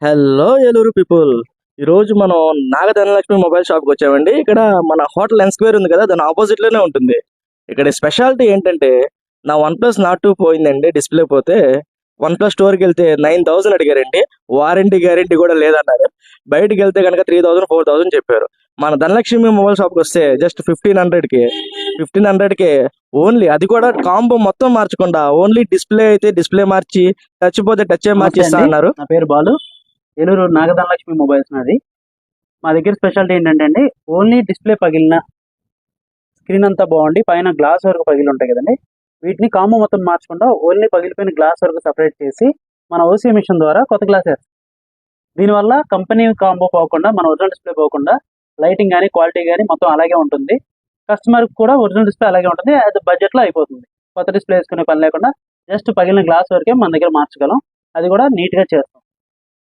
Hello Eluru people. ఈరోజు మనం నాగధనలక్ష్మి mobile షాప్కి వచ్చామండి. ఇక్కడ మన హోటల్ ఎన్ స్క్వేర్ ఉంది కదా, దాని ఆపోజిట్లోనే ఉంటుంది. ఇక్కడ స్పెషాలిటీ ఏంటంటే, నా వన్ ప్లస్ నాట్ టూ పోయిందండి, డిస్ప్లే పోతే. వన్ ప్లస్ స్టోర్కి వెళ్తే 9,000 అడిగారండి. వారంటీ గ్యారంటీ కూడా లేదన్నారు. బయటికి వెళ్తే కనుక 3,000 4,000 చెప్పారు. మన ధనలక్ష్మి మొబైల్ షాప్కి వస్తే జస్ట్ 1,500కి ఓన్లీ, అది కూడా కాంబో మొత్తం మార్చకుండా, ఓన్లీ డిస్ప్లే అయితే డిస్ప్లే మార్చి, టచ్ పోతే టచ్ మార్చి ఇస్తా అన్నారు. నా పేరు బాలు, ఏలూరు నాగధనలక్ష్మి మొబైల్స్ నాది. మా దగ్గర స్పెషాలిటీ ఏంటంటే అండి, ఓన్లీ డిస్ప్లే పగిలిన, స్క్రీన్ అంతా బాగుండి పైన గ్లాస్ వరకు పగిలి ఉంటాయి కదండి, వీటిని కాంబో మొత్తం మార్చకుండా ఓన్లీ పగిలిపోయిన గ్లాస్ వరకు సపరేట్ చేసి మన ఓసీ మిషన్ ద్వారా కొత్త గ్లాస్ వేస్తాం. దీనివల్ల కంపెనీ కాంబో పోకుండా, మన ఒరిజినల్ డిస్ప్లే పోకుండా, లైటింగ్ కానీ క్వాలిటీ కానీ మొత్తం అలాగే ఉంటుంది. కస్టమర్కి కూడా ఒరిజినల్ డిస్ప్లే అలాగే ఉంటుంది. అది బడ్జెట్లో అయిపోతుంది. కొత్త డిస్ప్లే వేసుకునే పని లేకుండా జస్ట్ పగిలిన గ్లాస్ వరకే మన దగ్గర మార్చగలం. అది కూడా నీట్గా చేస్తాం.